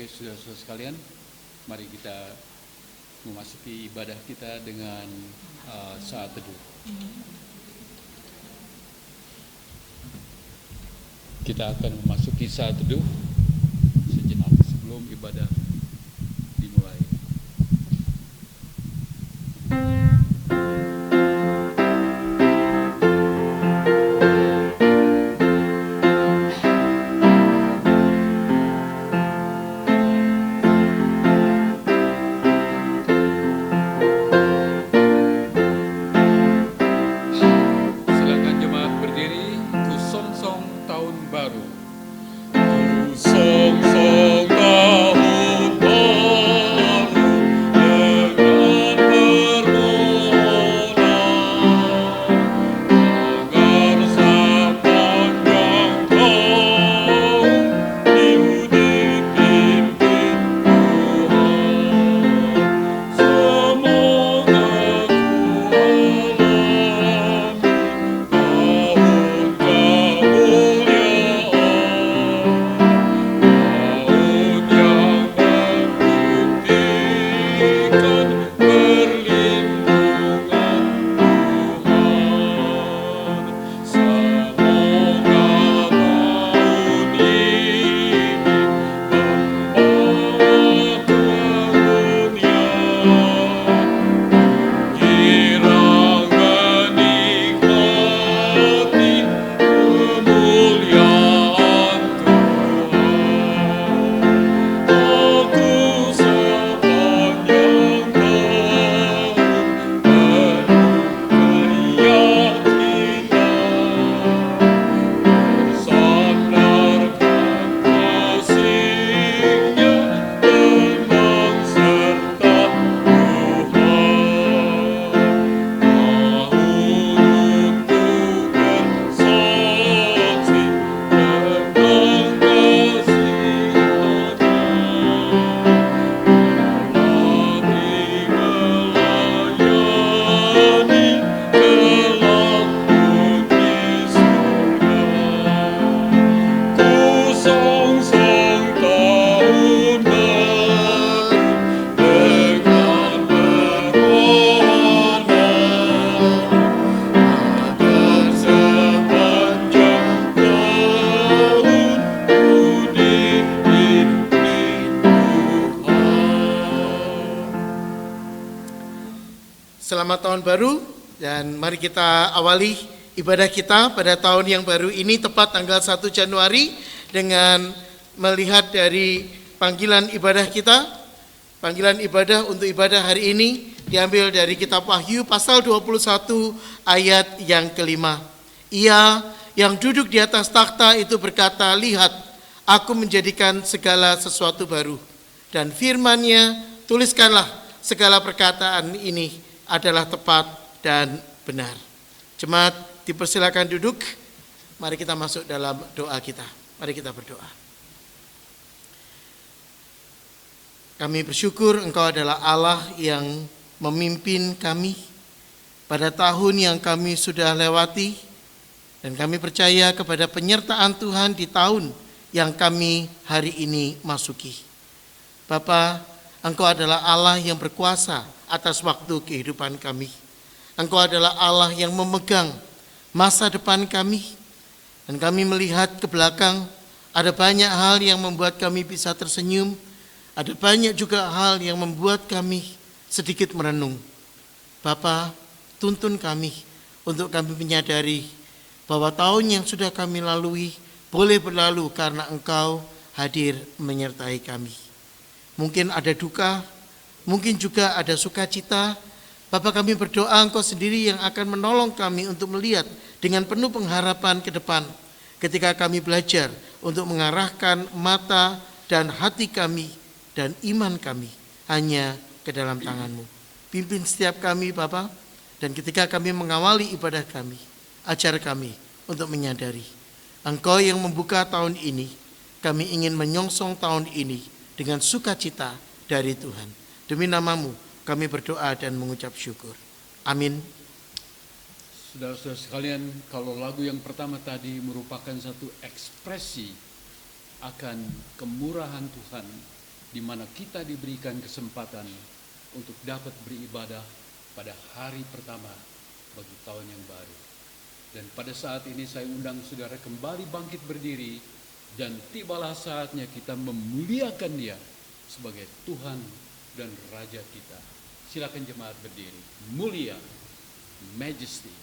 Oke, saudara-saudara sekalian, mari kita memasuki ibadah kita dengan saat teduh. Kita akan memasuki saat teduh sejenak sebelum ibadah dimulai. Selamat tahun baru, dan mari kita awali ibadah kita pada tahun yang baru ini tepat tanggal 1 Januari dengan melihat dari panggilan ibadah kita. Panggilan ibadah untuk ibadah hari ini diambil dari kitab Wahyu pasal 21 ayat yang kelima. Ia yang duduk di atas takhta itu berkata, "Lihat, aku menjadikan segala sesuatu baru." Dan firman-Nya, "Tuliskanlah segala perkataan ini adalah tepat dan benar." Jemaat dipersilakan duduk. Mari kita masuk dalam doa kita. Mari kita berdoa. Kami bersyukur Engkau adalah Allah yang memimpin kami pada tahun yang kami sudah lewati, dan kami percaya kepada penyertaan Tuhan di tahun yang kami hari ini masuki. Bapa, Engkau adalah Allah yang berkuasa atas waktu kehidupan kami. Engkau adalah Allah yang memegang masa depan kami, dan kami melihat ke belakang, ada banyak hal yang membuat kami bisa tersenyum, ada banyak juga hal yang membuat kami sedikit merenung. Bapa, tuntun kami untuk kami menyadari bahwa tahun yang sudah kami lalui boleh berlalu karena Engkau hadir menyertai kami. Mungkin ada duka, mungkin juga ada sukacita. Bapa, kami berdoa Engkau sendiri yang akan menolong kami untuk melihat dengan penuh pengharapan ke depan, ketika kami belajar untuk mengarahkan mata dan hati kami dan iman kami hanya ke dalam tangan-Mu. Pimpin setiap kami Bapa, dan ketika kami mengawali ibadah kami, ajar kami untuk menyadari Engkau yang membuka tahun ini. Kami ingin menyongsong tahun ini dengan sukacita dari Tuhan. Demi nama-Mu kami berdoa dan mengucap syukur. Amin. Saudara-saudara sekalian, kalau lagu yang pertama tadi merupakan satu ekspresi akan kemurahan Tuhan di mana kita diberikan kesempatan untuk dapat beribadah pada hari pertama bagi tahun yang baru. Dan pada saat ini saya undang saudara kembali bangkit berdiri, dan tibalah saatnya kita memuliakan Dia sebagai Tuhan dan Raja kita. Silakan jemaat berdiri. Mulia, Majesty.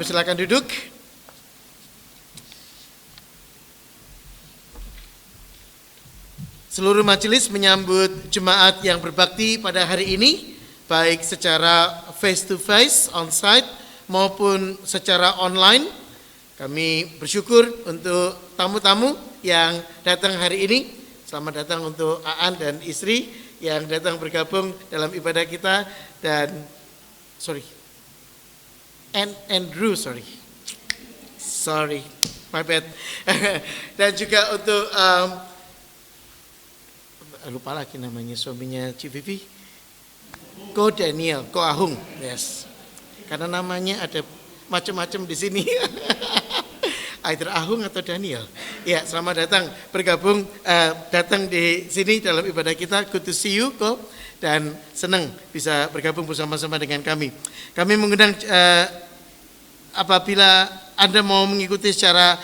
Silakan duduk. Seluruh majelis menyambut jemaat yang berbakti pada hari ini, baik secara face to face, on-site, maupun secara online. Kami bersyukur untuk tamu-tamu yang datang hari ini. Selamat datang untuk Aan dan istri yang datang bergabung dalam ibadah kita, dan Andrew, my bad. Dan juga untuk lupa lagi namanya suaminya Cik Vivi, Ko Daniel, Ko Ahung, yes. Karena namanya ada macam-macam di sini. Either Ahung atau Daniel. Ya, selamat datang bergabung datang di sini dalam ibadah kita. Good to see you, Ko, dan senang bisa bergabung bersama-sama dengan kami. Kami mengundang apabila Anda mau mengikuti secara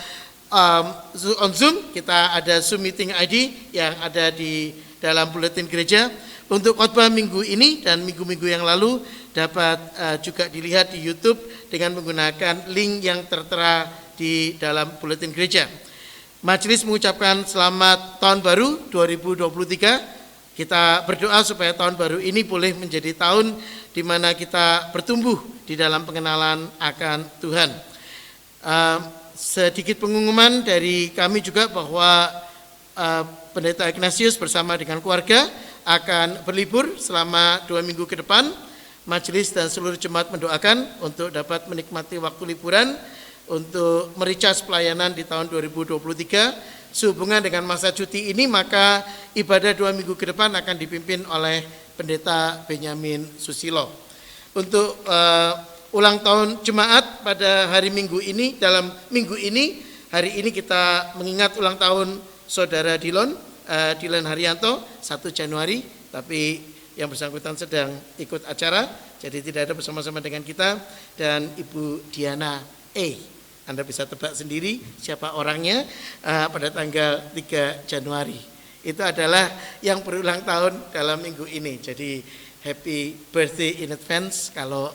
on Zoom, kita ada Zoom Meeting ID yang ada di dalam buletin gereja. Untuk khotbah minggu ini dan minggu-minggu yang lalu dapat juga dilihat di YouTube dengan menggunakan link yang tertera di dalam buletin gereja. Majelis mengucapkan selamat tahun baru 2023. Kita berdoa supaya tahun baru ini boleh menjadi tahun di mana kita bertumbuh di dalam pengenalan akan Tuhan. Sedikit pengumuman dari kami juga bahwa Pendeta Ignatius bersama dengan keluarga akan berlibur selama 2 minggu ke depan. Majelis dan seluruh jemaat mendoakan untuk dapat menikmati waktu liburan untuk mericas pelayanan di tahun 2023. Sehubungan dengan masa cuti ini, maka ibadah 2 minggu ke depan akan dipimpin oleh Pendeta Benyamin Susilo. untuk ulang tahun jemaat pada hari Minggu ini. Dalam minggu ini, hari ini kita mengingat ulang tahun Saudara Dilon Haryanto 1 Januari, tapi yang bersangkutan sedang ikut acara, jadi tidak ada bersama-sama dengan kita. Dan Ibu Diana Anda bisa tebak sendiri siapa orangnya pada tanggal 3 Januari. Itu adalah yang berulang tahun dalam minggu ini. Jadi happy birthday in advance kalau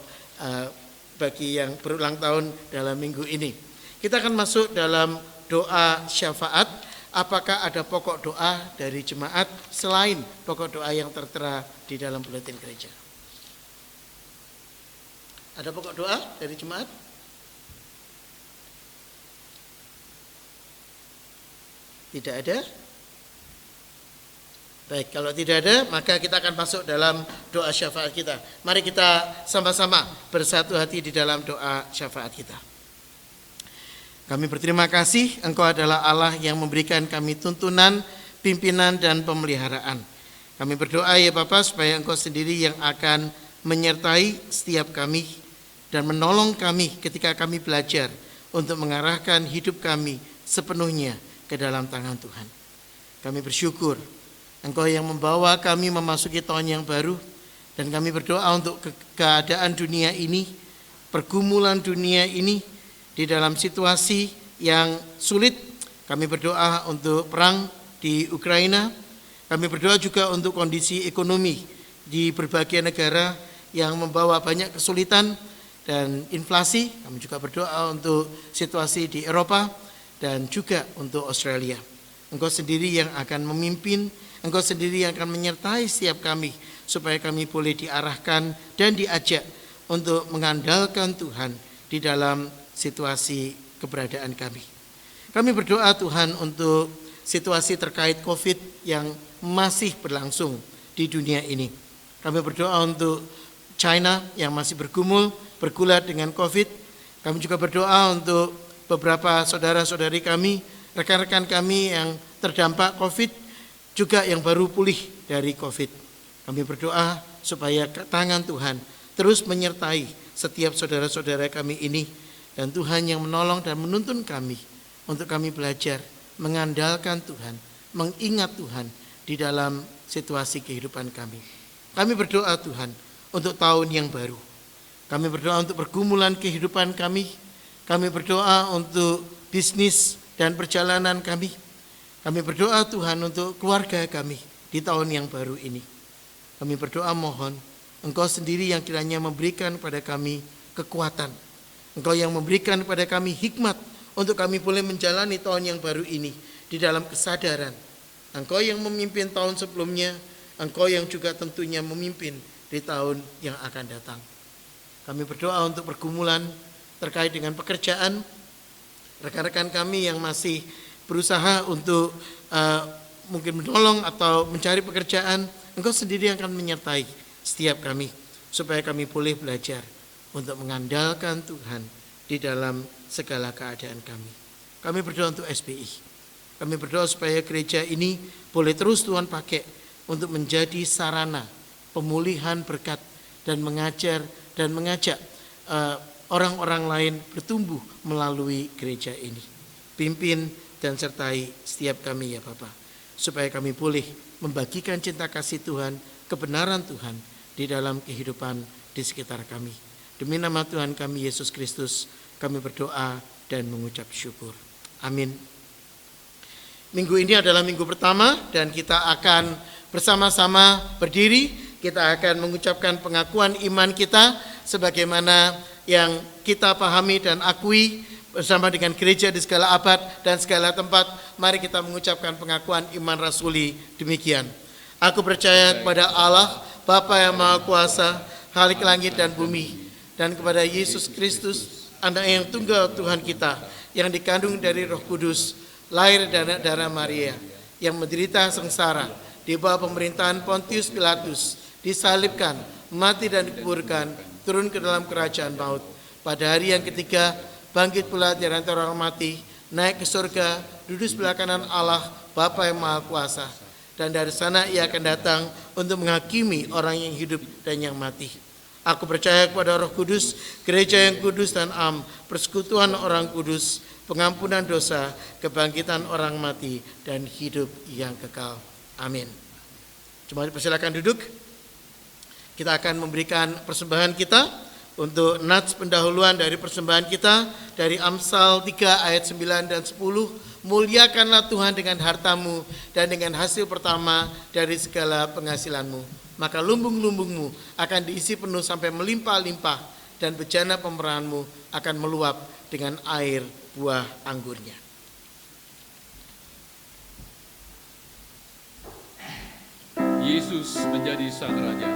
bagi yang berulang tahun dalam minggu ini. Kita akan masuk dalam doa syafaat. Apakah ada pokok doa dari jemaat selain pokok doa yang tertera di dalam buletin gereja? Ada pokok doa dari jemaat? Tidak ada? Baik, kalau tidak ada, maka kita akan masuk dalam doa syafaat kita. Mari kita sama-sama bersatu hati di dalam doa syafaat kita. Kami berterima kasih, Engkau adalah Allah yang memberikan kami tuntunan, pimpinan, dan pemeliharaan. Kami berdoa ya Bapa, supaya Engkau sendiri yang akan menyertai setiap kami dan menolong kami ketika kami belajar untuk mengarahkan hidup kami sepenuhnya ke dalam tangan Tuhan. Kami bersyukur Engkau yang membawa kami memasuki tahun yang baru, dan kami berdoa untuk keadaan dunia ini, pergumulan dunia ini, di dalam situasi yang sulit. Kami berdoa untuk perang di Ukraina. Kami berdoa juga untuk kondisi ekonomi di berbagai negara yang membawa banyak kesulitan dan inflasi. Kami juga berdoa untuk situasi di Eropa dan juga untuk Australia. Engkau sendiri yang akan memimpin, Engkau sendiri yang akan menyertai setiap kami, supaya kami boleh diarahkan dan diajak untuk mengandalkan Tuhan di dalam situasi keberadaan kami. Kami berdoa Tuhan untuk situasi terkait COVID yang masih berlangsung di dunia ini. Kami berdoa untuk China yang masih bergulat dengan COVID. Kami juga berdoa untuk beberapa saudara-saudari kami, rekan-rekan kami yang terdampak COVID, juga yang baru pulih dari COVID. Kami berdoa supaya tangan Tuhan terus menyertai setiap saudara-saudara kami ini, dan Tuhan yang menolong dan menuntun kami untuk kami belajar mengandalkan Tuhan, mengingat Tuhan di dalam situasi kehidupan kami. Kami berdoa Tuhan untuk tahun yang baru. Kami berdoa untuk pergumulan kehidupan kami. Kami berdoa untuk bisnis dan perjalanan kami. Kami berdoa Tuhan untuk keluarga kami di tahun yang baru ini. Kami berdoa mohon Engkau sendiri yang kiranya memberikan kepada kami kekuatan. Engkau yang memberikan kepada kami hikmat untuk kami boleh menjalani tahun yang baru ini di dalam kesadaran. Engkau yang memimpin tahun sebelumnya, Engkau yang juga tentunya memimpin di tahun yang akan datang. Kami berdoa untuk pergumulan terkait dengan pekerjaan, rekan-rekan kami yang masih berusaha untuk mungkin menolong atau mencari pekerjaan. Engkau sendiri yang akan menyertai setiap kami, supaya kami boleh belajar untuk mengandalkan Tuhan di dalam segala keadaan kami. Kami berdoa untuk SBI. Kami berdoa supaya gereja ini boleh terus Tuhan pakai untuk menjadi sarana pemulihan berkat dan mengajar dan mengajak orang-orang lain bertumbuh melalui gereja ini. Pimpin dan sertai setiap kami ya Bapa, supaya kami boleh membagikan cinta kasih Tuhan, kebenaran Tuhan di dalam kehidupan di sekitar kami. Demi nama Tuhan kami Yesus Kristus, kami berdoa dan mengucap syukur. Amin. Minggu ini adalah minggu pertama dan kita akan bersama-sama berdiri. Kita akan mengucapkan pengakuan iman kita sebagaimana yang kita pahami dan akui bersama dengan gereja di segala abad dan segala tempat. Mari kita mengucapkan pengakuan iman rasuli demikian. Aku percaya kepada Allah, Bapa yang Maha Kuasa, Khalik langit dan bumi, dan kepada Yesus Kristus, Anak yang tunggal Tuhan kita, yang dikandung dari Roh Kudus, lahir dari darah Maria, yang menderita sengsara di bawah pemerintahan Pontius Pilatus, disalibkan, mati dan dikuburkan, turun ke dalam kerajaan maut. Pada hari yang ketiga, bangkit pula dari antara orang mati, naik ke surga, duduk sebelah kanan Allah, Bapa yang Maha Kuasa. Dan dari sana ia akan datang untuk menghakimi orang yang hidup dan yang mati. Aku percaya kepada Roh Kudus, gereja yang kudus dan am, persekutuan orang kudus, pengampunan dosa, kebangkitan orang mati, dan hidup yang kekal. Amin. Jemaat persilakan duduk. Kita akan memberikan persembahan kita untuk nats pendahuluan dari persembahan kita dari Amsal 3 ayat 9 dan 10. Muliakanlah Tuhan dengan hartamu dan dengan hasil pertama dari segala penghasilanmu. Maka lumbung-lumbungmu akan diisi penuh sampai melimpah-limpah dan bejana pemerahanmu akan meluap dengan air buah anggurnya. Yesus menjadi Sang Raja.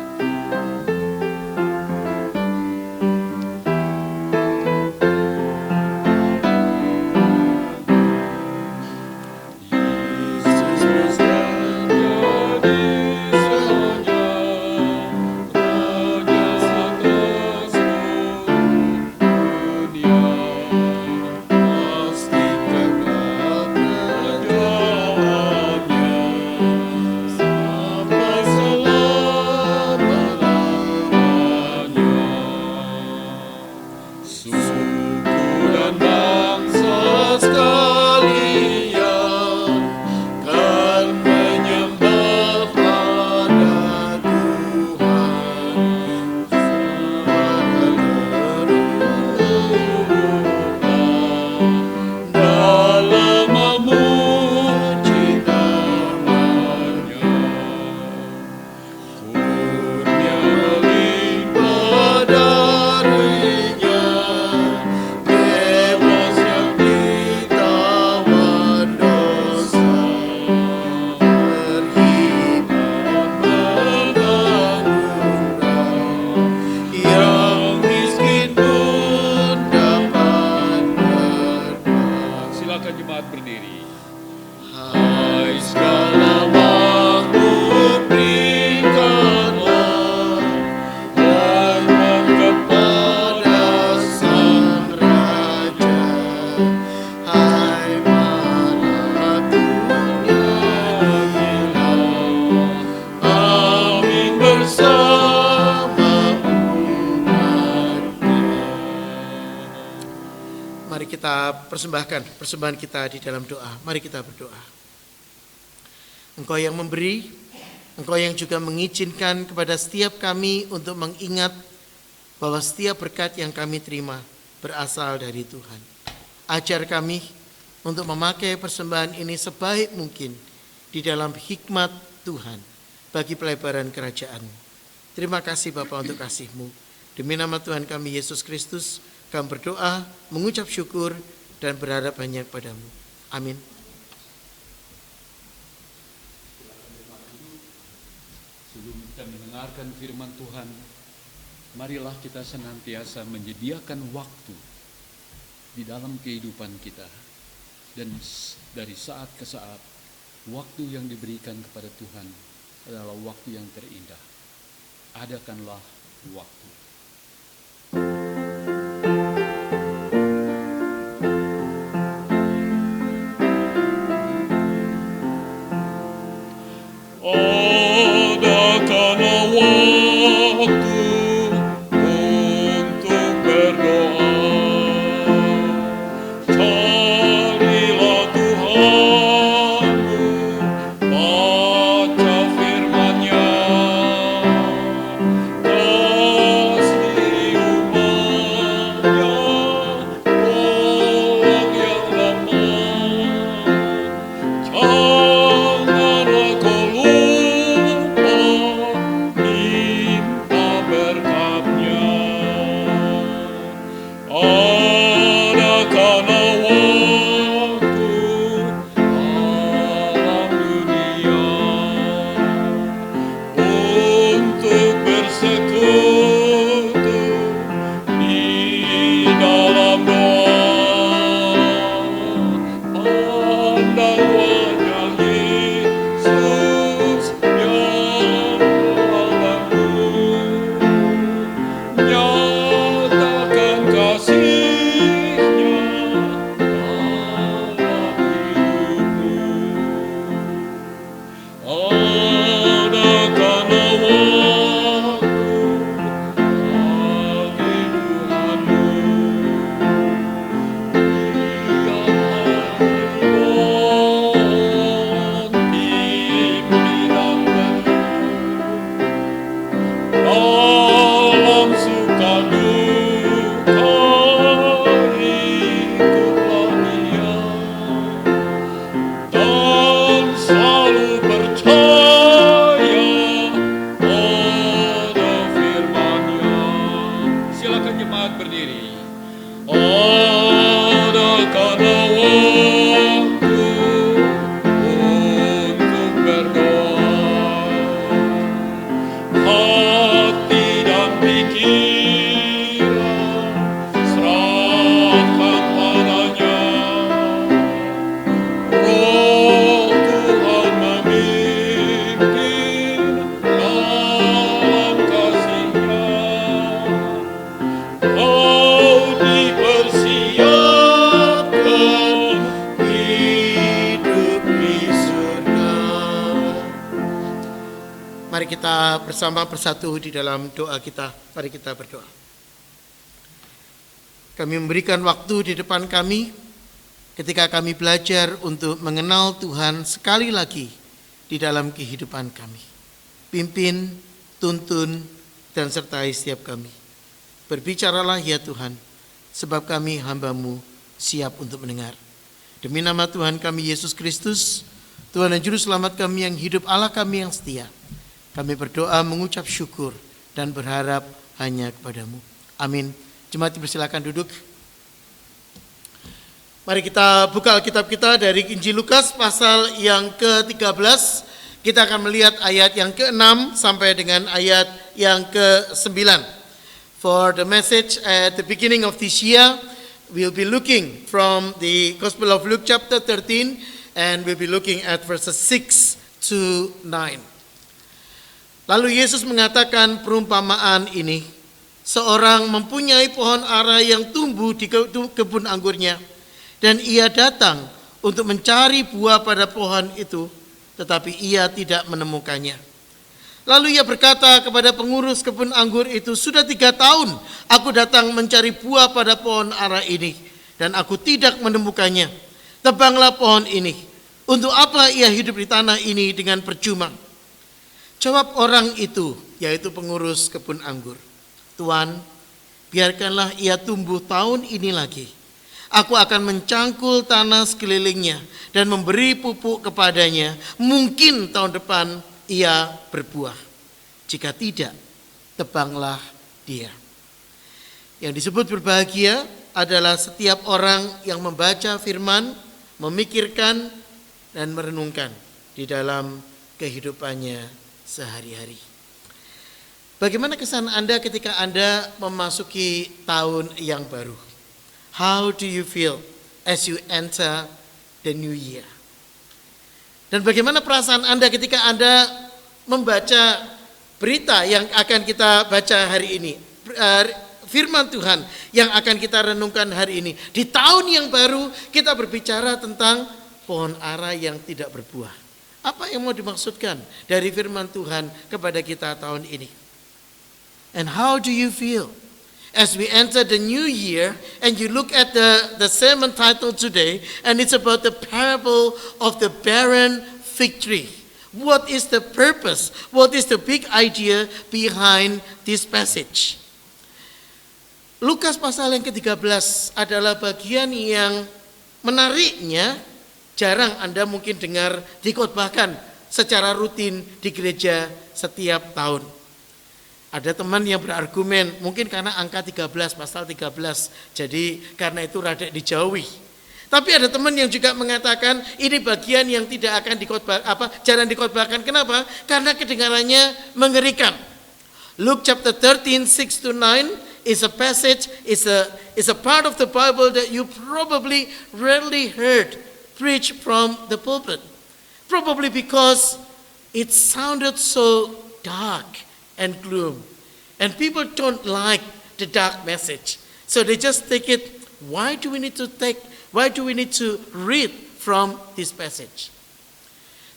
Persembahkan persembahan kita di dalam doa. Mari kita berdoa. Engkau yang memberi, Engkau yang juga mengizinkan kepada setiap kami untuk mengingat bahwa setiap berkat yang kami terima berasal dari Tuhan. Ajar kami untuk memakai persembahan ini sebaik mungkin di dalam hikmat Tuhan bagi pelebaran kerajaan-Mu. Terima kasih Bapa untuk kasih-Mu. Demi nama Tuhan kami Yesus Kristus, kami berdoa, mengucap syukur, dan berharap hanya padamu. Amin. Sebelum kita mendengarkan firman Tuhan, marilah kita senantiasa menyediakan waktu di dalam kehidupan kita. Dan dari saat ke saat, waktu yang diberikan kepada Tuhan adalah waktu yang terindah. Adakanlah waktu. Baca firman-Nya, jemaat berdiri. Adakanlah waktu untuk berdoa. Hati dan pikiran serahkan padanya. Roh Tuhan memimpin dalam kasih-Nya. Kau dipersiapkan hidup di surga. Mari kita bersama bersatu di dalam doa kita. Mari kita berdoa. Kami memberikan waktu di depan kami ketika kami belajar untuk mengenal Tuhan sekali lagi di dalam kehidupan kami. Pimpin, tuntun, dan sertai setiap kami. Berbicaralah ya Tuhan, sebab kami hamba-Mu siap untuk mendengar. Demi nama Tuhan kami Yesus Kristus, Tuhan dan Juru Selamat kami yang hidup, Allah kami yang setia, kami berdoa mengucap syukur dan berharap hanya kepada-Mu. Amin. Jemaat dipersilakan duduk. Mari kita buka Alkitab kita dari Injil Lukas pasal yang ke-13. Kita akan melihat ayat yang ke-6 sampai dengan ayat yang ke-9. For the message at the beginning of this year, we'll be looking from the Gospel of Luke chapter 13 and we'll be looking at verses 6 to 9. Lalu Yesus mengatakan perumpamaan ini. Seorang mempunyai pohon ara yang tumbuh di kebun anggurnya, dan ia datang untuk mencari buah pada pohon itu, tetapi ia tidak menemukannya. Lalu ia berkata kepada pengurus kebun anggur itu, "Sudah 3 tahun aku datang mencari buah pada pohon ara ini, dan aku tidak menemukannya. Tebanglah pohon ini. Untuk apa ia hidup di tanah ini dengan percuma?" Jawab orang itu, yaitu pengurus kebun anggur, "Tuan, biarkanlah ia tumbuh tahun ini lagi. Aku akan mencangkul tanah sekelilingnya dan memberi pupuk kepadanya. Mungkin tahun depan ia berbuah. Jika tidak, tebanglah dia." Yang disebut berbahagia adalah setiap orang yang membaca firman, memikirkan dan merenungkan di dalam kehidupannya sehari-hari. Bagaimana kesan Anda ketika Anda memasuki tahun yang baru? How do you feel as you enter the new year? Dan bagaimana perasaan Anda ketika Anda membaca berita yang akan kita baca hari ini? Firman Tuhan yang akan kita renungkan hari ini. Di tahun yang baru kita berbicara tentang pohon ara yang tidak berbuah. Apa yang mau dimaksudkan dari firman Tuhan kepada kita tahun ini? And how do you feel as we enter the new year and you look at the sermon title today, and it's about the parable of the barren fig tree. What is the purpose? What is the big idea behind this passage? Lukas pasal yang ke-13 adalah bagian yang menariknya jarang Anda mungkin dengar dikhotbahkan secara rutin di gereja setiap tahun. Ada teman yang berargumen, mungkin karena angka 13, pasal 13, jadi karena itu rada dijauhi. Tapi ada teman yang juga mengatakan ini bagian yang tidak akan jarang dikhotbahkan. Kenapa? Karena kedengarannya mengerikan. Luke chapter 13, 6 to 9 is a passage, is a part of the Bible that you probably rarely heard preached from the pulpit. Probably because it sounded so dark and gloom. And people don't like the dark message. So they just take it, why do we need to read from this passage?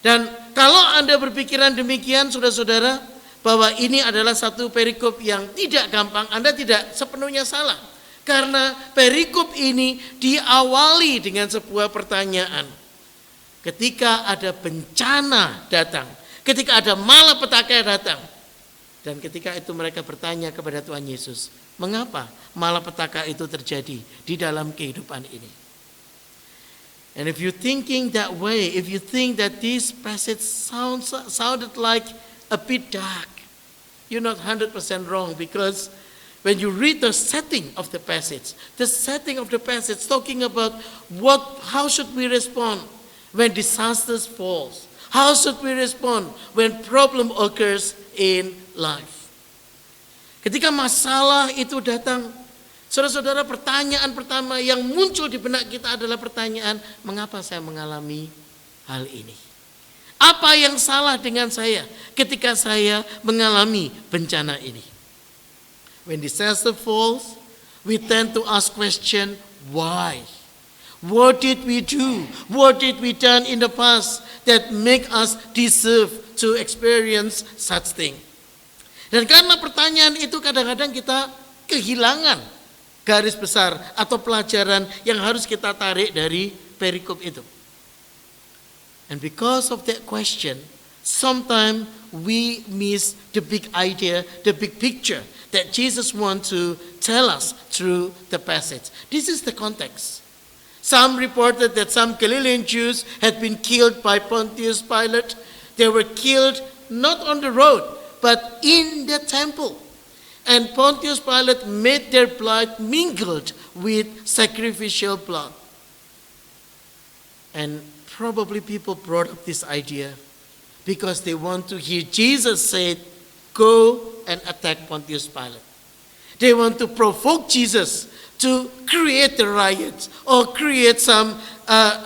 Dan kalau Anda berpikiran demikian, saudara-saudara, bahwa ini adalah satu perikop yang tidak gampang, Anda tidak sepenuhnya salah. Karena perikop ini diawali dengan sebuah pertanyaan. Ketika ada bencana datang, ketika ada malapetaka datang, dan ketika itu mereka bertanya kepada Tuhan Yesus, mengapa malapetaka itu terjadi di dalam kehidupan ini? And if you're thinking that way, if you think that this passage sounded like a bit dark, you're not 100% wrong, because when you read the setting of the passage talking about how should we respond when disasters falls, how should we respond when problem occurs in life. Ketika masalah itu datang, saudara-saudara, pertanyaan pertama yang muncul di benak kita adalah pertanyaan, mengapa saya mengalami hal ini? Apa yang salah dengan saya ketika saya mengalami bencana ini? When disaster falls, we tend to ask question, why? What did we do? What did we done in the past that make us deserve to experience such thing? Dan karena pertanyaan itu kadang-kadang kita kehilangan garis besar atau pelajaran yang harus kita tarik dari perikop itu. And because of that question, sometimes we miss the big idea, the big picture that Jesus wants to tell us through the passage. This is the context. Some reported that some Galilean Jews had been killed by Pontius Pilate. They were killed not on the road, but in the temple. And Pontius Pilate made their blood mingled with sacrificial blood. And probably people brought up this idea because they want to hear Jesus say, go and attack Pontius Pilate. They want to provoke Jesus to create the riots or create some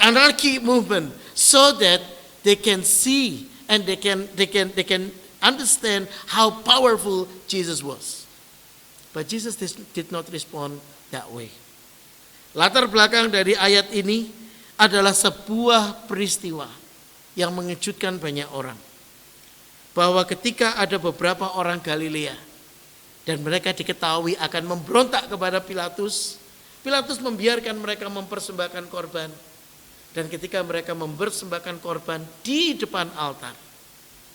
anarchy movement so that they can see and they can understand how powerful Jesus was. But Jesus did not respond that way. Latar belakang dari ayat ini adalah sebuah peristiwa yang mengejutkan banyak orang. Bahwa ketika ada beberapa orang Galilea dan mereka diketahui akan memberontak kepada Pilatus, Pilatus membiarkan mereka mempersembahkan korban. Dan ketika mereka mempersembahkan korban di depan altar,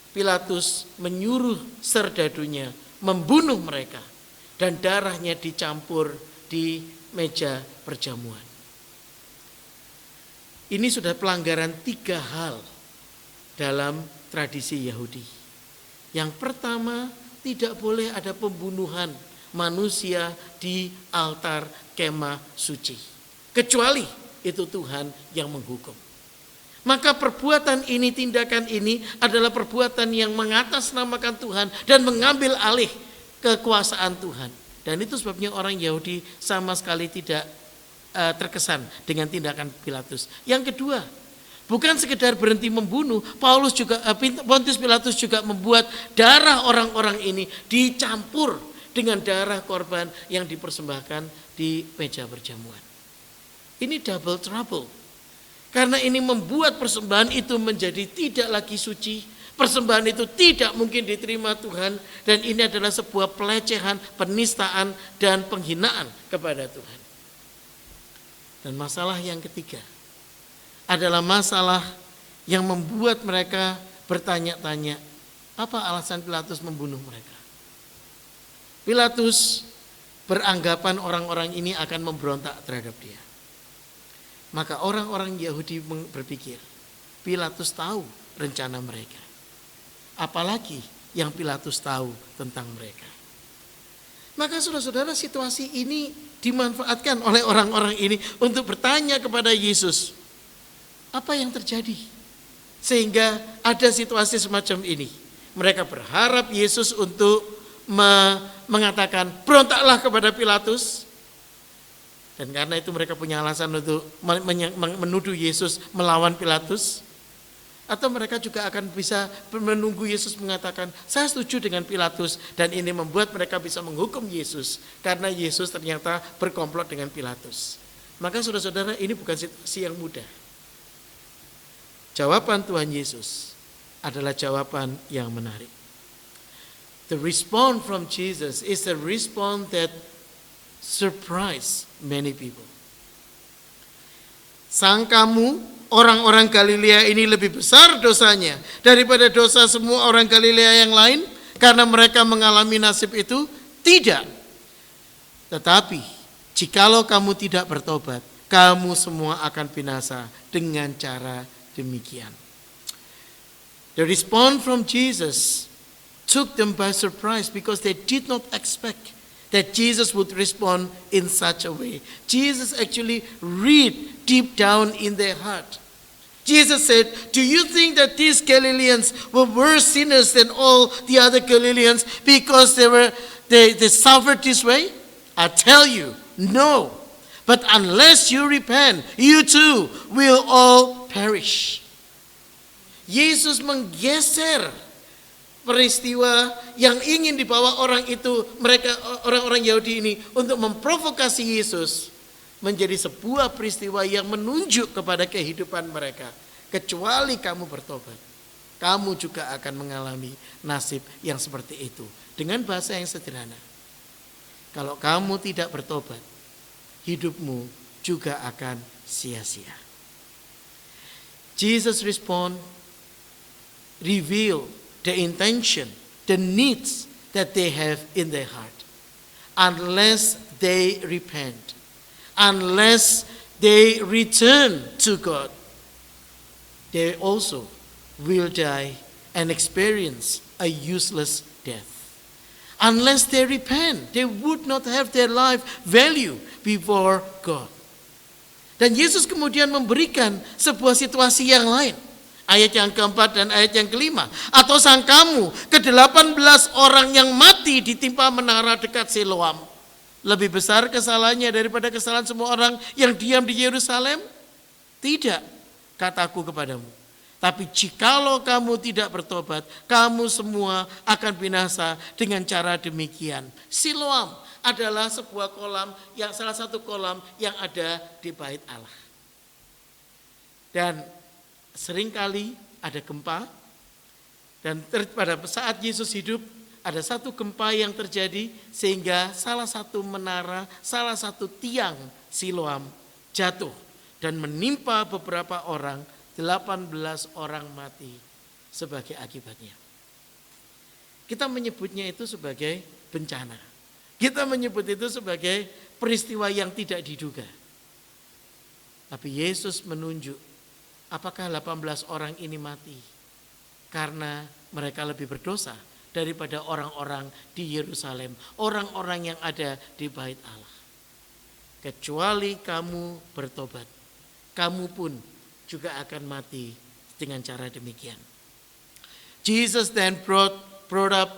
Pilatus menyuruh serdadunya membunuh mereka dan darahnya dicampur di meja perjamuan. Ini sudah pelanggaran 3 hal dalam tradisi Yahudi. Yang pertama, tidak boleh ada pembunuhan manusia di altar kemah suci. Kecuali itu Tuhan yang menghukum. Maka perbuatan ini, tindakan ini adalah perbuatan yang mengatasnamakan Tuhan dan mengambil alih kekuasaan Tuhan. Dan itu sebabnya orang Yahudi sama sekali tidak terkesan dengan tindakan Pilatus. Yang kedua, bukan sekedar berhenti membunuh, Pontius Pilatus juga membuat darah orang-orang ini dicampur dengan darah korban yang dipersembahkan di meja perjamuan. Ini double trouble. Karena ini membuat persembahan itu menjadi tidak lagi suci. Persembahan itu tidak mungkin diterima Tuhan. Dan ini adalah sebuah pelecehan, penistaan, dan penghinaan kepada Tuhan. Dan masalah yang ketiga adalah masalah yang membuat mereka bertanya-tanya, apa alasan Pilatus membunuh mereka? Pilatus beranggapan orang-orang ini akan memberontak terhadap dia. Maka orang-orang Yahudi berpikir, Pilatus tahu rencana mereka. Apalagi yang Pilatus tahu tentang mereka. Maka saudara-saudara, situasi ini dimanfaatkan oleh orang-orang ini untuk bertanya kepada Yesus, apa yang terjadi sehingga ada situasi semacam ini? Mereka berharap Yesus untuk mengatakan berontaklah kepada Pilatus. Dan karena itu mereka punya alasan untuk menuduh Yesus melawan Pilatus. Atau mereka juga akan bisa menunggu Yesus mengatakan, saya setuju dengan Pilatus. Dan ini membuat mereka bisa menghukum Yesus. Karena Yesus ternyata berkomplot dengan Pilatus. Maka saudara-saudara, ini bukan situasi yang mudah. Jawaban Tuhan Yesus adalah jawaban yang menarik. The response from Jesus is a response that surprised many people. Sangkamu orang-orang Galilea ini lebih besar dosanya daripada dosa semua orang Galilea yang lain karena mereka mengalami nasib itu? Tidak. Tetapi jikalau kamu tidak bertobat, kamu semua akan binasa dengan cara demikian. The response from Jesus took them by surprise because they did not expect that Jesus would respond in such a way. Jesus actually read deep down in their heart. Jesus said, do you think that these Galileans were worse sinners than all the other Galileans because they suffered this way? I tell you, no. But unless you repent, you too will all perish. Yesus menggeser peristiwa yang ingin dibawa orang itu, mereka orang-orang Yahudi ini untuk memprovokasi Yesus menjadi sebuah peristiwa yang menunjuk kepada kehidupan mereka. Kecuali kamu bertobat, kamu juga akan mengalami nasib yang seperti itu. Dengan bahasa yang sederhana, kalau kamu tidak bertobat, hidupmu juga akan sia-sia. Jesus respond, reveal the intention, the needs that they have in their heart. Unless they repent, unless they return to God, they also will die and experience a useless death. Unless they repent, they would not have their life value before God. Dan Yesus kemudian memberikan sebuah situasi yang lain. Ayat yang keempat dan ayat yang kelima. Atau sangkamu ke-18 orang yang mati ditimpa menara dekat Siloam lebih besar kesalahannya daripada kesalahan semua orang yang diam di Yerusalem? Tidak, kataku kepadamu. Tapi jikalau kamu tidak bertobat, kamu semua akan binasa dengan cara demikian. Siloam adalah sebuah kolam, salah satu kolam yang ada di bait Allah. Dan seringkali ada gempa, dan pada saat Yesus hidup ada satu gempa yang terjadi sehingga salah satu menara, salah satu tiang Siloam jatuh dan menimpa beberapa orang, 18 orang mati sebagai akibatnya. Kita menyebutnya itu sebagai bencana. Kita menyebut itu sebagai peristiwa yang tidak diduga. Tapi Yesus menunjuk apakah 18 orang ini mati karena mereka lebih berdosa daripada orang-orang di Yerusalem, orang-orang yang ada di bait Allah. Kecuali kamu bertobat, kamu pun juga akan mati dengan cara demikian. Jesus then brought up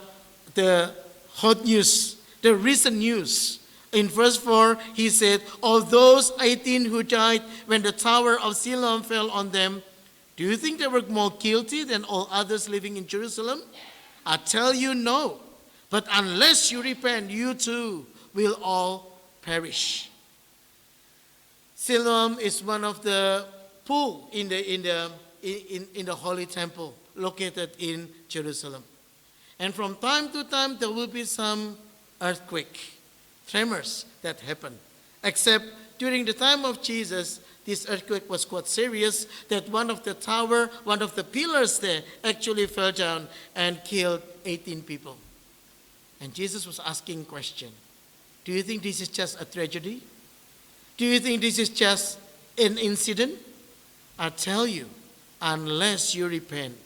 the hot news, the recent news. In verse 4, he said, of those 18 who died when the tower of Siloam fell on them, do you think they were more guilty than all others living in Jerusalem? I tell you no, but unless you repent, you too will all perish. Siloam is one of the pool in the holy temple located in Jerusalem. And from time to time there will be some earthquake, tremors that happen. Except during the time of Jesus, this earthquake was quite serious that one of the pillars there actually fell down and killed 18 people. And Jesus was asking a question. Do you think this is just a tragedy? Do you think this is just an incident? I tell you, unless you repent,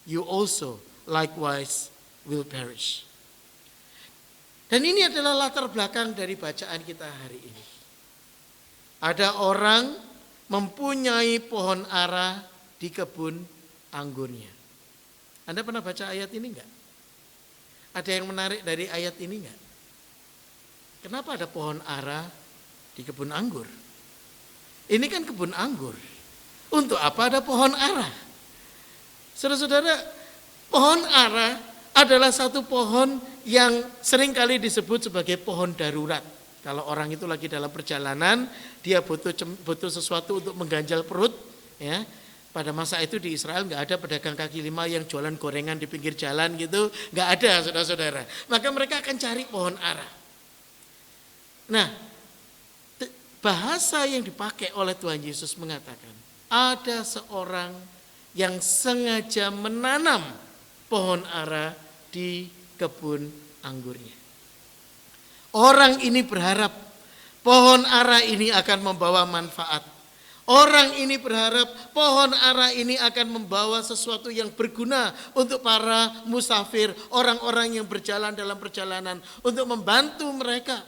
you also likewise will perish. Dan ini adalah latar belakang dari bacaan kita hari ini. Ada orang mempunyai pohon ara di kebun anggurnya. Anda pernah baca ayat ini enggak? Ada yang menarik dari ayat ini enggak? Kenapa ada pohon ara di kebun anggur? Ini kan kebun anggur. Untuk apa ada pohon ara? Saudara-saudara, pohon ara adalah satu pohon yang seringkali disebut sebagai pohon darurat. Kalau orang itu lagi dalam perjalanan, dia butuh sesuatu untuk mengganjal perut. Ya, pada masa itu di Israel nggak ada pedagang kaki lima yang jualan gorengan di pinggir jalan gitu, nggak ada, saudara-saudara. Maka mereka akan cari pohon ara. Nah, bahasa yang dipakai oleh Tuhan Yesus mengatakan, ada seorang yang sengaja menanam pohon ara di kebun anggurnya. Orang ini berharap pohon ara ini akan membawa manfaat. Orang ini berharap pohon ara ini akan membawa sesuatu yang berguna untuk para musafir, orang-orang yang berjalan dalam perjalanan, untuk membantu mereka.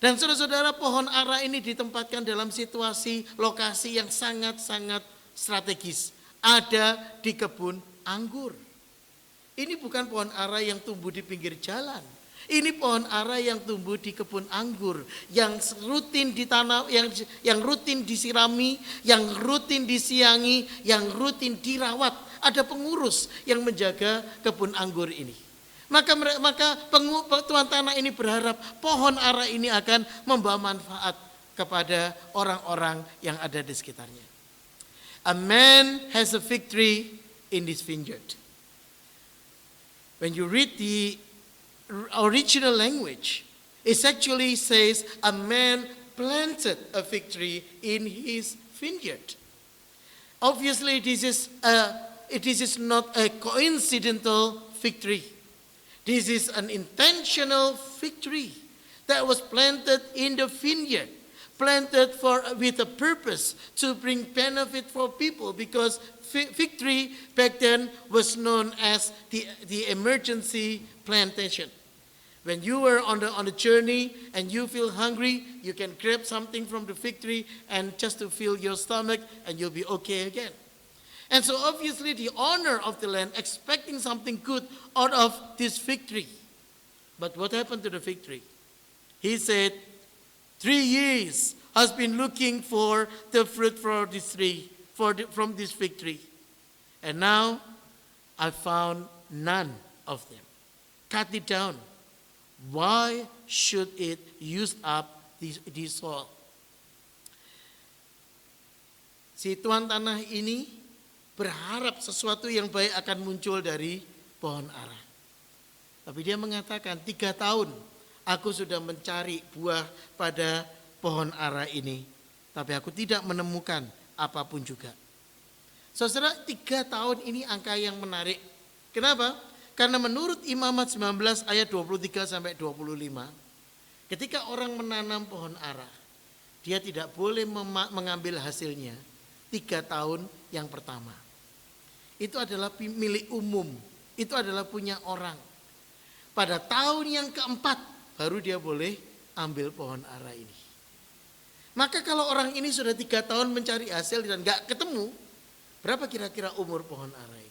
Dan saudara-saudara, pohon ara ini ditempatkan dalam situasi lokasi yang sangat-sangat strategis. Ada di kebun anggur. Ini bukan pohon ara yang tumbuh di pinggir jalan. Ini pohon ara yang tumbuh di kebun anggur, yang rutin ditanam, yang rutin disirami, yang rutin disiangi, yang rutin dirawat. Ada pengurus yang menjaga kebun anggur ini. Maka tuan tanah ini berharap pohon ara ini akan membawa manfaat kepada orang-orang yang ada di sekitarnya. A man has a fig tree in this vineyard. When you read the original language, it actually says a man planted a fig tree in his vineyard. Obviously, it is not a coincidental fig tree. This is an intentional fig tree that was planted in the vineyard, planted with a purpose to bring benefit for people, because fig tree back then was known as the emergency plantation. When you were on the journey and you feel hungry, you can grab something from the fig tree and just to fill your stomach, and you'll be okay again. And so obviously the owner of the land expecting something good out of this fig tree. But what happened to the fig tree? He said, 3 years has been looking for the fruit for this tree, from this fig tree. And now I found none of them. Cut it down. Why should it use up this soil? Si tuan tanah ini berharap sesuatu yang baik akan muncul dari pohon ara. Tapi dia mengatakan, 3 tahun aku sudah mencari buah pada pohon ara ini, tapi aku tidak menemukan apapun juga. Saudara, 3 tahun ini angka yang menarik. Kenapa? Karena menurut Imamat 19 ayat 23 sampai 25, ketika orang menanam pohon ara, dia tidak boleh mengambil hasilnya 3 tahun yang pertama. Itu adalah milik umum, itu adalah punya orang. Pada tahun yang keempat baru dia boleh ambil pohon ara ini. Maka kalau orang ini sudah 3 tahun mencari hasil dan gak ketemu, berapa kira-kira umur pohon ara ini?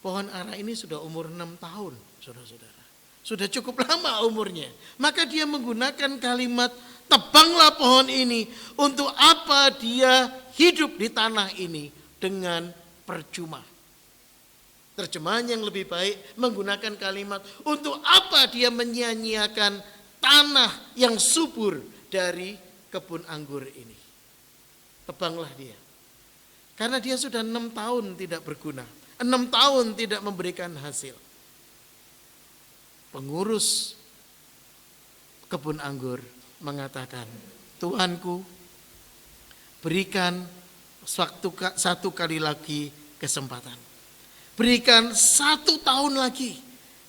Pohon ara ini sudah umur 6 tahun, saudara-saudara. Sudah cukup lama umurnya. Maka dia menggunakan kalimat, tebanglah pohon ini. Untuk apa dia hidup di tanah ini dengan percuma? Terjemahan yang lebih baik menggunakan kalimat, untuk apa dia menyia-nyiakan tanah yang subur dari kebun anggur ini? Tebanglah dia. Karena dia sudah 6 tahun tidak berguna. 6 tahun tidak memberikan hasil. Pengurus kebun anggur mengatakan, Tuanku, berikan satu kali lagi kesempatan. Berikan 1 tahun lagi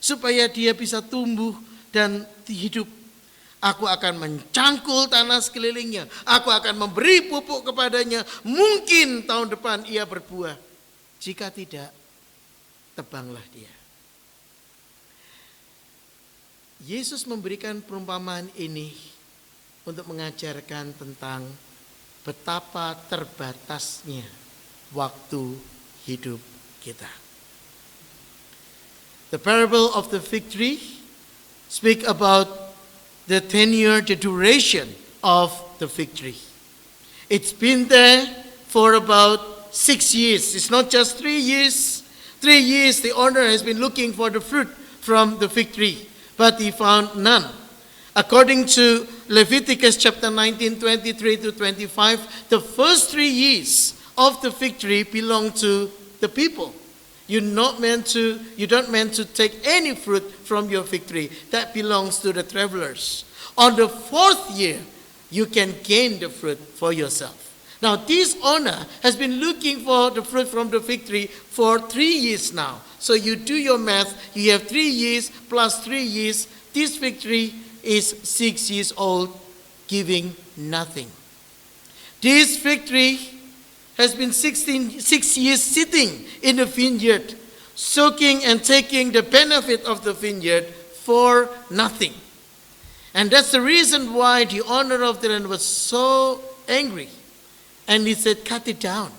supaya dia bisa tumbuh dan hidup. Aku akan mencangkul tanah sekelilingnya. Aku akan memberi pupuk kepadanya. Mungkin tahun depan ia berbuah. Jika tidak, tebanglah dia. Yesus memberikan perumpamaan ini untuk mengajarkan tentang betapa terbatasnya waktu hidup kita. The parable of the fig tree speak about the tenure, the duration of the fig tree. It's been there for about 6 years. It's not just 3 years. 3 years the owner has been looking for the fruit from the fig tree, but he found none. According to Leviticus chapter 19, 23 to 25, the first 3 years of the fig tree belong to the people. You're not meant to take any fruit from your fig tree. That belongs to the travelers. On the 4th year, you can gain the fruit for yourself. Now, this owner has been looking for the fruit from the fig tree for 3 years now. So you do your math, you have 3 years plus 3 years. This fig tree is 6 years old, giving nothing. This fig tree has been 6 years sitting in the vineyard, soaking and taking the benefit of the vineyard for nothing. And that's the reason why the owner of the land was so angry. And he said, cut it down.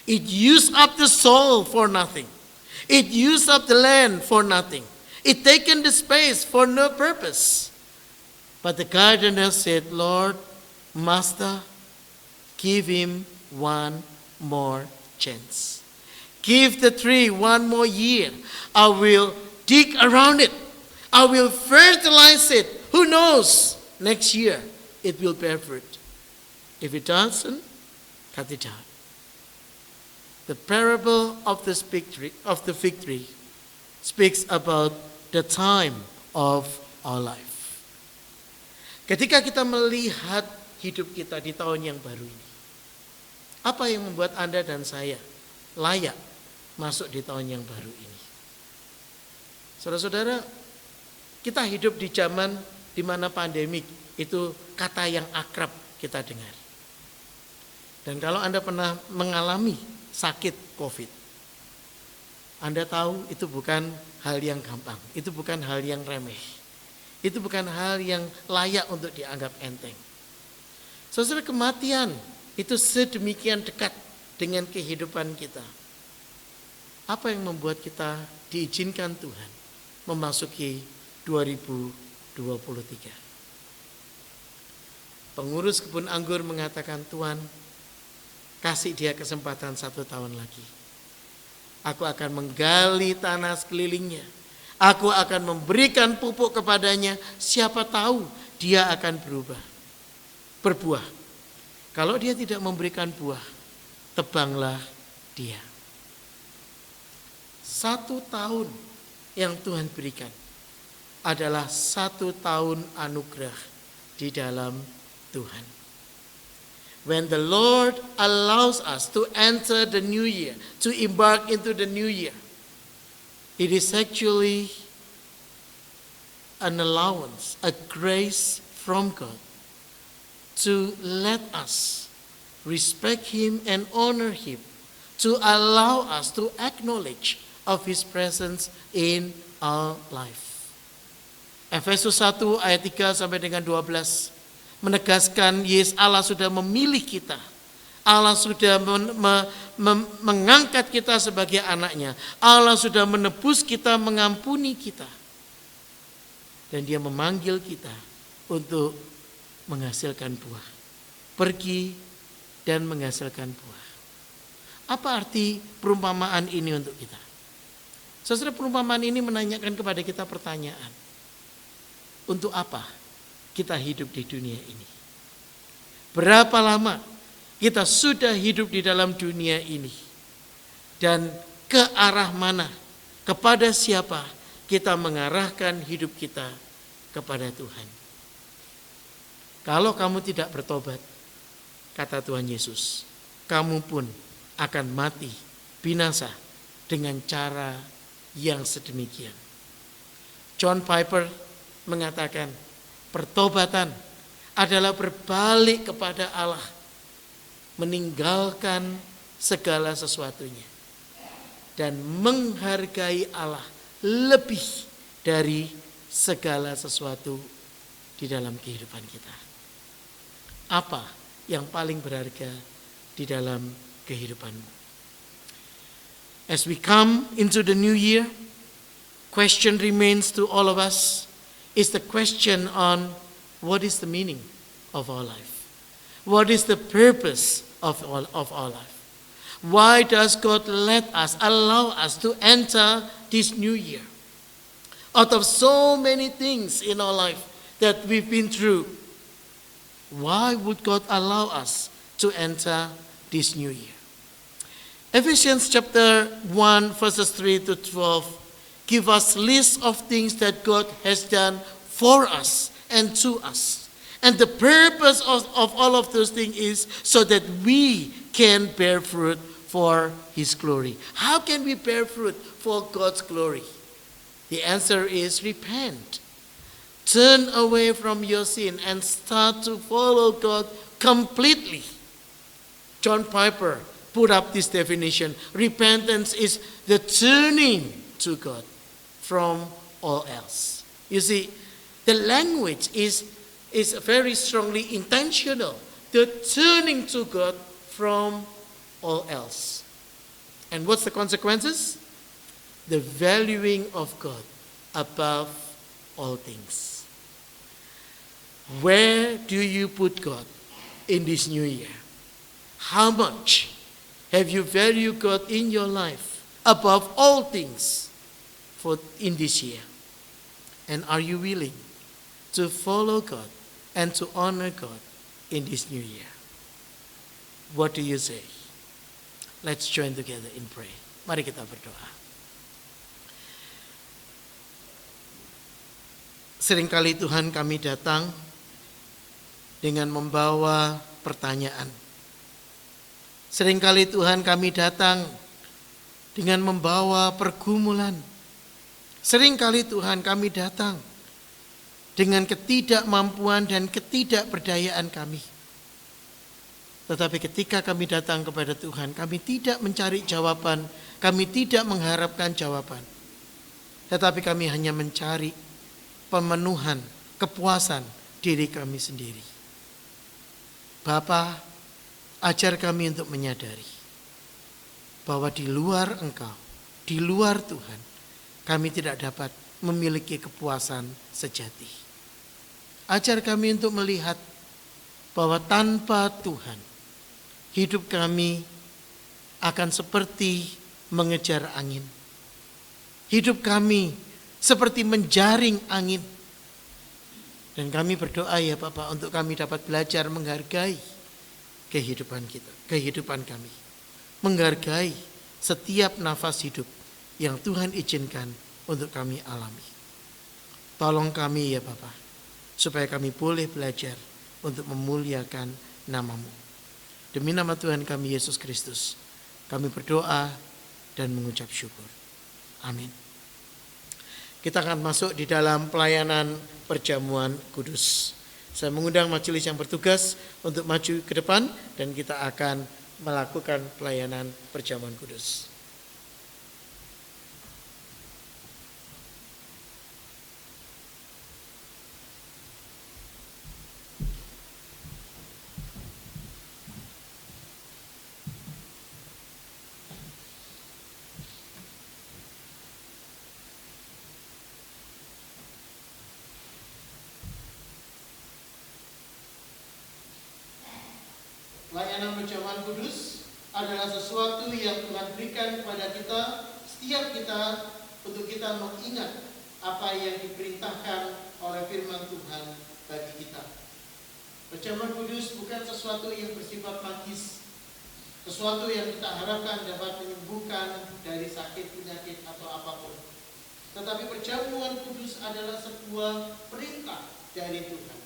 It used up the soil for nothing. It used up the land for nothing. It taken the space for no purpose. But the gardener said, Lord, Master, give him one more chance. Give the tree one more year. I will dig around it. I will fertilize it. Who knows? Next year it will bear fruit. If it doesn't, cut it down. The parable of the fig tree speaks about the time of our life. Ketika kita melihat hidup kita di tahun yang baru ini, apa yang membuat Anda dan saya layak masuk di tahun yang baru ini? Saudara-saudara, kita hidup di zaman di mana pandemik itu kata yang akrab kita dengar. Dan kalau Anda pernah mengalami sakit COVID, Anda tahu itu bukan hal yang gampang, itu bukan hal yang remeh, itu bukan hal yang layak untuk dianggap enteng. Saudara, kematian itu sedemikian dekat dengan kehidupan kita. Apa yang membuat kita diizinkan Tuhan memasuki 2023? Pengurus kebun anggur mengatakan, Tuhan, kasih dia kesempatan 1 tahun lagi. Aku akan menggali tanah sekelilingnya. Aku akan memberikan pupuk kepadanya. Siapa tahu dia akan berbuah. Kalau dia tidak memberikan buah, tebanglah dia. 1 tahun yang Tuhan berikan adalah 1 tahun anugerah di dalam Tuhan. When the Lord allows us to enter the new year, to embark into the new year, it is actually an allowance, a grace from God to let us respect Him and honor Him, to allow us to acknowledge of His presence in our life. Efesus 1 ayat 3 sampai dengan 12 menegaskan Yesus Allah sudah memilih kita. Allah sudah mengangkat kita sebagai anaknya. Allah sudah menebus kita, mengampuni kita. Dan Dia memanggil kita untuk menghasilkan buah. Pergi dan menghasilkan buah. Apa arti perumpamaan ini untuk kita? Saudara, perumpamaan ini menanyakan kepada kita pertanyaan. Untuk apa kita hidup di dunia ini? Berapa lama kita sudah hidup di dalam dunia ini? Dan ke arah mana, kepada siapa kita mengarahkan hidup kita kepada Tuhan? Kalau kamu tidak bertobat, kata Tuhan Yesus, kamu pun akan mati binasa dengan cara yang sedemikian. John Piper mengatakan, pertobatan adalah berbalik kepada Allah, meninggalkan segala sesuatunya, dan menghargai Allah lebih dari segala sesuatu di dalam kehidupan kita. Apa yang paling berharga di dalam kehidupanmu? As we come into the new year, question remains to all of us. Is the question on what is the meaning of our life? What is the purpose of our life? Why does God allow us to enter this new year? Out of so many things in our life that we've been through, why would God allow us to enter this new year? Ephesians chapter 1 verses 3 to 12 give us lists of things that God has done for us and to us. And the purpose of all of those things is so that we can bear fruit for His glory. How can we bear fruit for God's glory? The answer is repent. Turn away from your sin and start to follow God completely. John Piper put up this definition. Repentance is the turning to God from all else. You see, the language is very strongly intentional. The turning to God from all else. And what's the consequences? The valuing of God above all things. Where do you put God in this new year? How much have you valued God in your life above all things in this year? And are you willing to follow God and to honor God in this new year? What do you say? Let's join together in prayer. Mari kita berdoa. Seringkali Tuhan kami datang dengan membawa pertanyaan. Seringkali Tuhan kami datang dengan membawa pergumulan. Seringkali Tuhan kami datang dengan ketidakmampuan dan ketidakberdayaan kami. Tetapi ketika kami datang kepada Tuhan, kami tidak mencari jawaban, kami tidak mengharapkan jawaban. Tetapi kami hanya mencari pemenuhan, kepuasan diri kami sendiri. Bapa, ajar kami untuk menyadari bahwa di luar Engkau, di luar Tuhan, kami tidak dapat memiliki kepuasan sejati. Ajar kami untuk melihat bahwa tanpa Tuhan, hidup kami akan seperti mengejar angin. Hidup kami seperti menjaring angin. Dan kami berdoa ya Bapak untuk kami dapat belajar menghargai kehidupan kita, kehidupan kami. Menghargai setiap nafas hidup yang Tuhan izinkan untuk kami alami. Tolong kami ya Bapak, supaya kami boleh belajar untuk memuliakan nama-Mu. Demi nama Tuhan kami Yesus Kristus, kami berdoa dan mengucap syukur. Amin. Kita akan masuk di dalam pelayanan perjamuan kudus. Saya mengundang majelis yang bertugas untuk maju ke depan dan kita akan melakukan pelayanan perjamuan kudus. Pelayanan perjamuan kudus adalah sesuatu yang Tuhan berikan kepada kita, setiap kita, untuk kita mengingat apa yang diperintahkan oleh firman Tuhan bagi kita. Perjamuan kudus bukan sesuatu yang bersifat magis, sesuatu yang kita harapkan dapat menyembuhkan dari sakit, penyakit, atau apapun. Tetapi perjamuan kudus adalah sebuah perintah dari Tuhan.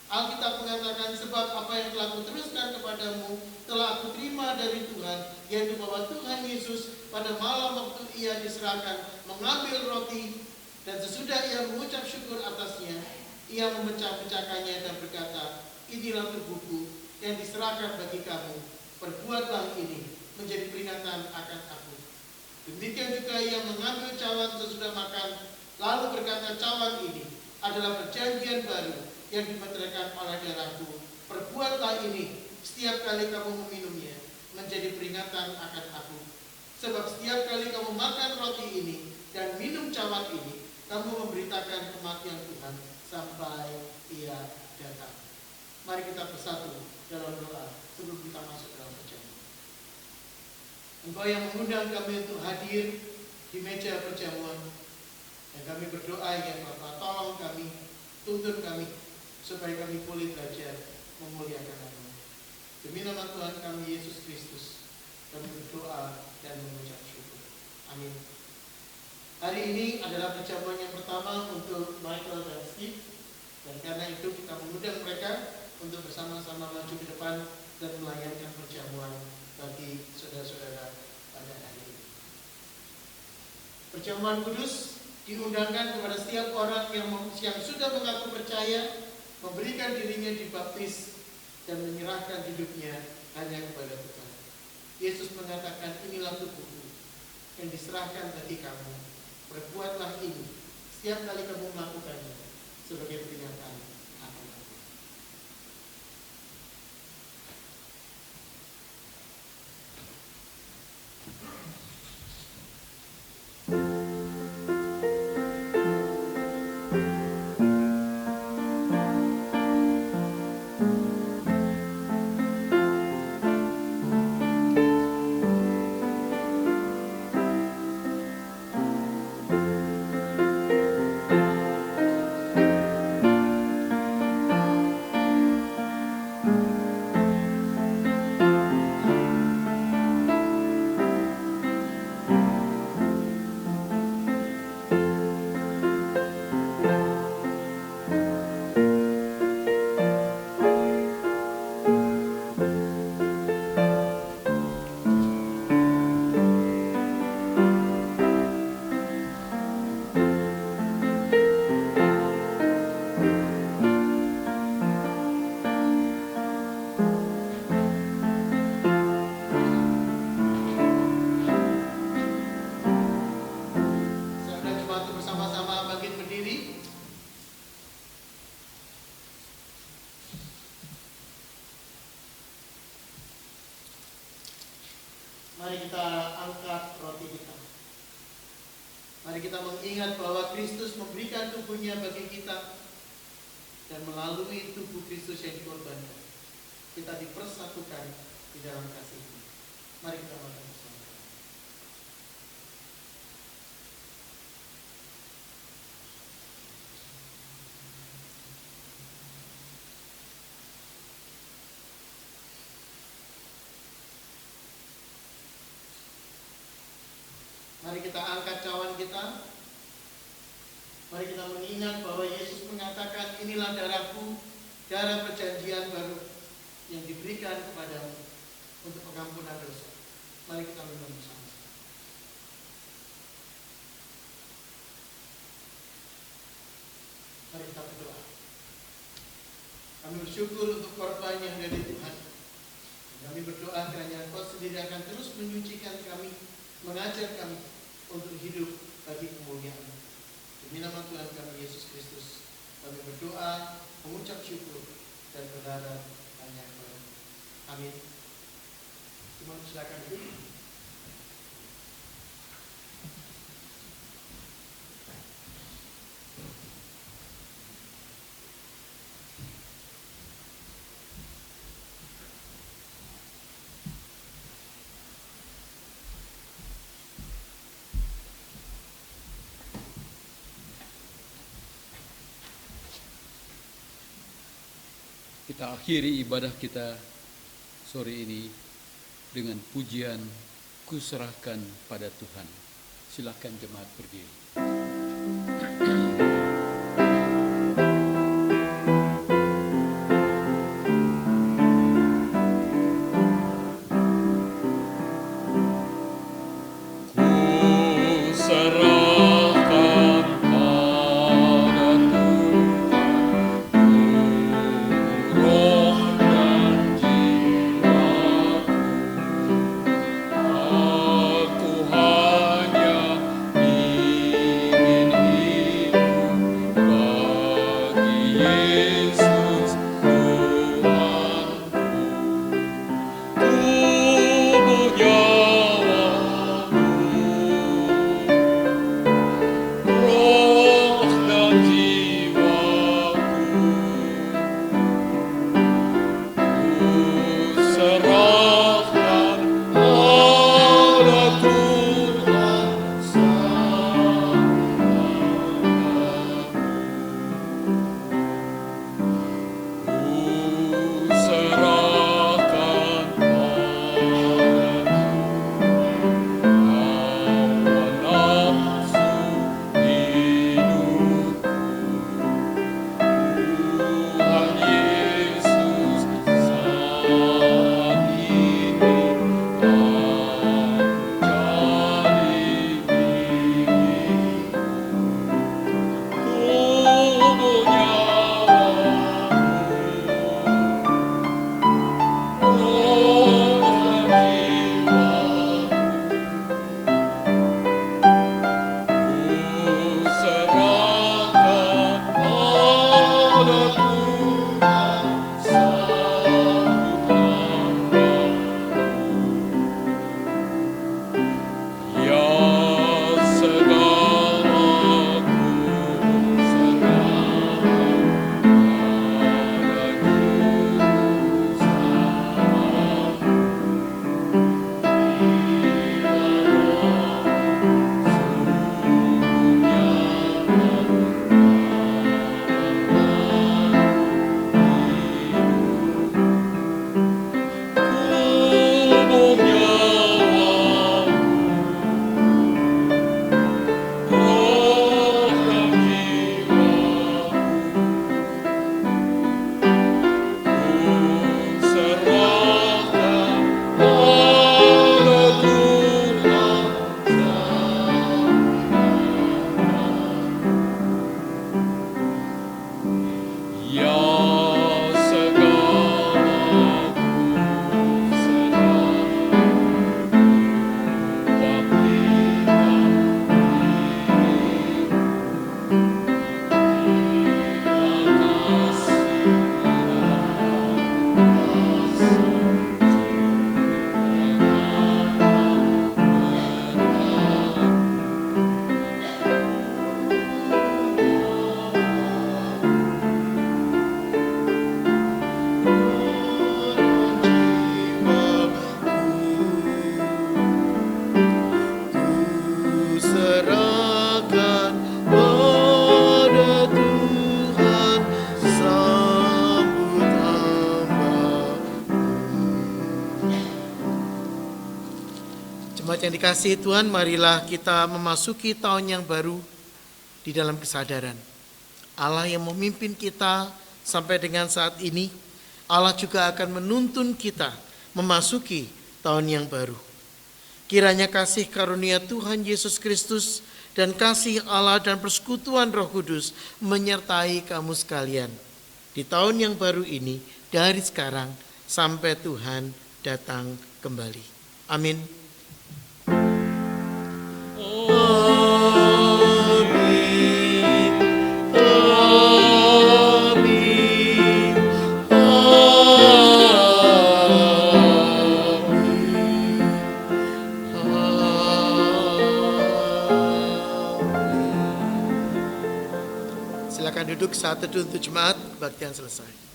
Alkitab mengatakan, sebab apa yang telah kuteruskan kepadamu telah aku terima dari Tuhan, yaitu bahwa Tuhan Yesus pada malam waktu ia diserahkan mengambil roti, dan sesudah ia mengucap syukur atasnya, ia memecah-pecahkannya dan berkata, inilah tubuhku yang diserahkan bagi kamu, perbuatlah ini menjadi peringatan akan aku. Demikian juga ia mengambil cawan sesudah makan, lalu berkata, cawan ini adalah perjanjian baru yang dimeteraikan oleh darahku. Perbuatlah ini setiap kali kamu meminumnya menjadi peringatan akan aku. Sebab setiap kali kamu makan roti ini dan minum cawan ini, kamu memberitakan kematian Tuhan sampai ia datang. Mari kita bersatu dalam doa sebelum kita masuk dalam perjamuan. Engkau yang mengundang kami untuk hadir di meja perjamuan, dan kami berdoa ya Bapa, tolong kami, tuntun kami, supaya kami boleh belajar memuliakan nama-Mu. Demi nama Tuhan kami Yesus Kristus, kami berdoa dan mengucap syukur. Amin. Hari ini adalah perjamuan yang pertama untuk Michael dan Steve, dan karena itu kita mengundang mereka untuk bersama-sama maju ke depan dan melayani perjamuan bagi saudara-saudara pada hari ini. Perjamuan kudus diundangkan kepada setiap orang yang sudah mengaku percaya, memberikan dirinya dibaptis, dan menyerahkan hidupnya hanya kepada Tuhan. Yesus mengatakan, inilah tubuhku yang diserahkan bagi kamu. Perbuatlah ini setiap kali kamu melakukannya sebagai peringatan akan aku. Mari kita angkat roti kita. Mari kita mengingat bahwa Kristus memberikan tubuhnya bagi kita, dan melalui tubuh Kristus yang dikorbankan, kita dipersatukan di dalam kasih. Mari kita makan bersama. Mari kita angkat cawan kita. Mari kita mengingat bahwa Yesus mengatakan, inilah darahku, darah perjanjian baru yang diberikan kepadamu untuk pengampunan dosa. Mari kita minum bersama. Mari kita berdoa. Kami bersyukur untuk korban yang dari Tuhan. Kami berdoa kiranya Engkau sendiri akan terus menyucikan kami, mengajar kami untuk hidup bagi kemuliaan. Demi nama Tuhan kami Yesus Kristus, kami berdoa, mengucap syukur dan berharap hanya kepada. Amin. Cuma silakan duduk. Kita akhiri ibadah kita sore ini dengan pujian Kuserahkan pada Tuhan. Silakan jemaat berdiri. Aku hanya ingin Jemaat yang dikasihi Tuhan, marilah kita memasuki tahun yang baru di dalam kesadaran. Allah yang memimpin kita sampai dengan saat ini, Allah juga akan menuntun kita memasuki tahun yang baru. Kiranya kasih karunia Tuhan Yesus Kristus dan kasih Allah dan persekutuan Roh Kudus menyertai kamu sekalian di tahun yang baru ini, dari sekarang sampai Tuhan datang kembali. Amin. Silakan duduk saat teduh untuk jemaat, kebaktian selesai.